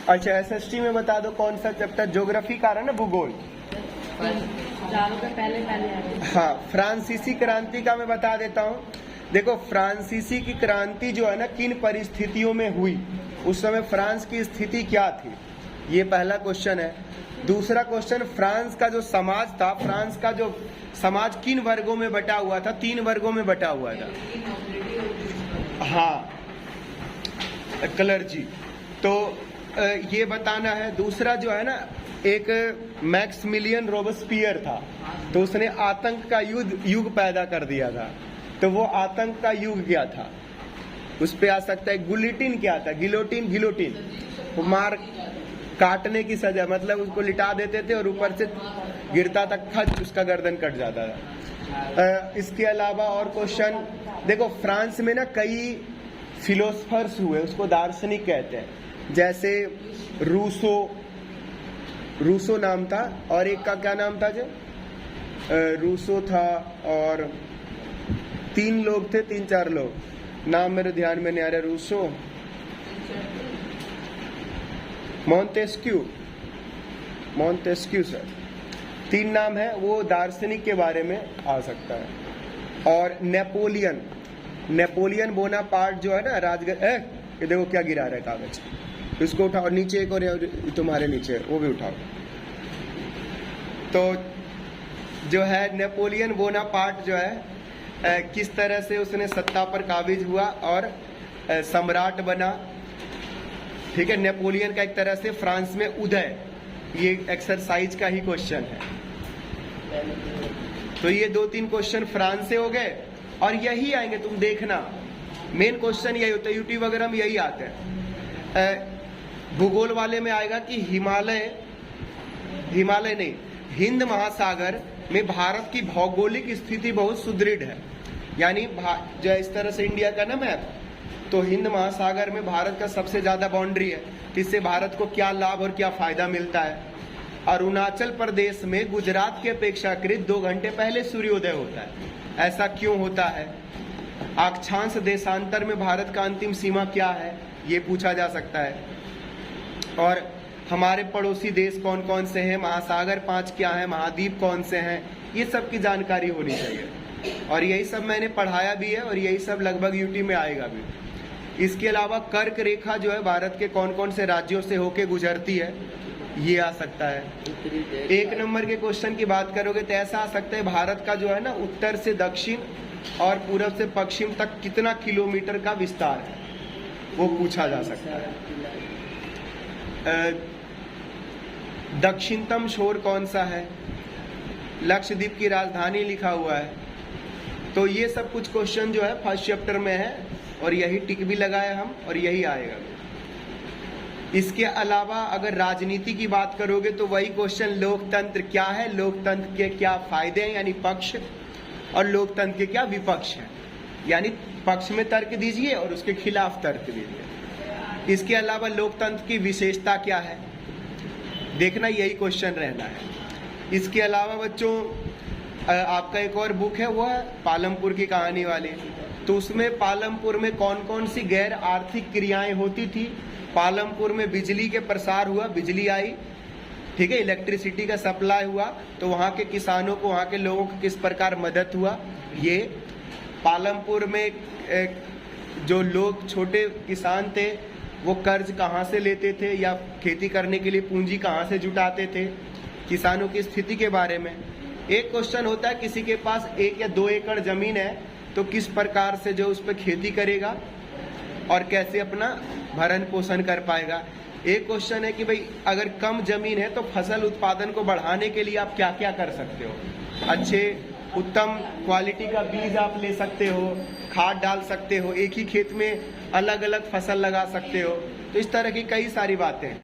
अच्छा, एसएसटी में बता दो कौन सा चैप्टर, ज्योग्राफी का रहा ना, भूगोल। चारों के पहले आ गए। हाँ, फ्रांसीसी क्रांति का मैं बता देता हूँ। देखो, फ्रांसीसी की क्रांति जो है ना, किन परिस्थितियों में हुई, उस समय फ्रांस की स्थिति क्या थी, ये पहला क्वेश्चन है। दूसरा क्वेश्चन, फ्रांस का जो समाज था, फ्रांस का जो समाज किन वर्गों में बटा हुआ था, 3 वर्गों में बटा हुआ था। हाँ, क्लर्जी, तो ये बताना है। दूसरा जो है ना, एक मैक्सिमिलियन रोबेस्पियर था, तो उसने आतंक का युग पैदा कर दिया था। तो वो आतंक का युग क्या था, उस पे आ सकता है। गुलिटिन क्या था, गिलोटिन मार काटने की सजा, मतलब उसको लिटा देते थे और ऊपर से गिरता तक खच उसका गर्दन कट जाता था। इसके अलावा और क्वेश्चन देखो, फ्रांस में ना कई फिलोसफर्स हुए, उसको दार्शनिक कहते हैं। जैसे रूसो नाम था, और एक का क्या नाम था, जो रूसो था, और 3 लोग थे, 3-4 लोग, नाम मेरे ध्यान में नहीं आ रहा। रूसो, मॉन्टेस्क्यू सर, 3 नाम है, वो दार्शनिक के बारे में आ सकता है। और नेपोलियन बोनापार्ट जो है ना, ये देखो क्या गिरा रहा है कागज, इसको उठाओ, नीचे एक और तुम्हारे नीचे, वो भी उठाओ। तो जो है नेपोलियन बोनापार्ट जो है, किस तरह से उसने सत्ता पर काबिज हुआ और सम्राट बना। ठीक है, नेपोलियन का एक तरह से फ्रांस में उदय, ये एक्सरसाइज का ही क्वेश्चन है। तो ये 2-3 क्वेश्चन फ्रांस से हो गए, और यही आएंगे, तुम देखना, मेन क्वेश्चन यही होता है, यूट्यूब वगैरह में यही आते हैं। भूगोल वाले में आएगा कि हिमालय नहीं, हिंद महासागर में भारत की भौगोलिक स्थिति बहुत सुदृढ़ है। यानी जो इस तरह से इंडिया का ना मैप, तो हिंद महासागर में भारत का सबसे ज्यादा बाउंड्री है। इससे भारत को क्या लाभ और क्या फायदा मिलता है। अरुणाचल प्रदेश में गुजरात के अपेक्षाकृत 2 घंटे पहले सूर्योदय होता है, ऐसा क्यों होता है। अक्षांश देशांतर में भारत का अंतिम सीमा क्या है, ये पूछा जा सकता है। और हमारे पड़ोसी देश कौन कौन से हैं, महासागर 5 क्या है, महाद्वीप कौन से हैं, ये सब की जानकारी होनी चाहिए। और यही सब मैंने पढ़ाया भी है, और यही सब लगभग यूट्यूब में आएगा भी। इसके अलावा कर्क रेखा जो है भारत के कौन कौन से राज्यों से होके गुजरती है, ये आ सकता है। 1 नंबर के क्वेश्चन की बात करोगे तो ऐसा आ सकता है, भारत का जो है ना, उत्तर से दक्षिण और पूरब से पश्चिम तक कितना किलोमीटर का विस्तार है, वो पूछा जा सकता है। दक्षिणतम छोर कौन सा है, लक्षद्वीप की राजधानी लिखा हुआ है। तो ये सब कुछ क्वेश्चन जो है फर्स्ट चैप्टर में है, और यही टिक भी लगाए हम, और यही आएगा। इसके अलावा अगर राजनीति की बात करोगे तो वही क्वेश्चन, लोकतंत्र क्या है, लोकतंत्र के क्या फायदे हैं, यानी पक्ष, और लोकतंत्र के क्या विपक्ष हैं, यानी पक्ष में तर्क दीजिए और उसके खिलाफ तर्क दीजिए। इसके अलावा लोकतंत्र की विशेषता क्या है, देखना, यही क्वेश्चन रहना है। इसके अलावा बच्चों, आपका एक और बुक है, वो है पालमपुर की कहानी वाली। तो उसमें पालमपुर में कौन कौन सी गैर आर्थिक क्रियाएं होती थी। पालमपुर में बिजली के प्रसार हुआ, बिजली आई, ठीक है, इलेक्ट्रिसिटी का सप्लाई हुआ, तो वहाँ के किसानों को, वहाँ के लोगों को किस प्रकार मदद हुआ। ये पालमपुर में जो लोग छोटे किसान थे, वो कर्ज कहाँ से लेते थे, या खेती करने के लिए पूंजी कहाँ से जुटाते थे, किसानों की स्थिति के बारे में। एक क्वेश्चन होता है, किसी के पास 1 या 2 एकड़ जमीन है, तो किस प्रकार से जो उस पर खेती करेगा और कैसे अपना भरण पोषण कर पाएगा। एक क्वेश्चन है कि भाई अगर कम जमीन है तो फसल उत्पादन को बढ़ाने के लिए आप क्या क्या कर सकते हो। अच्छे उत्तम क्वालिटी का बीज आप ले सकते हो, खाद डाल सकते हो, एक ही खेत में अलग अलग फसल लगा सकते हो। तो इस तरह की कई सारी बातें हैं।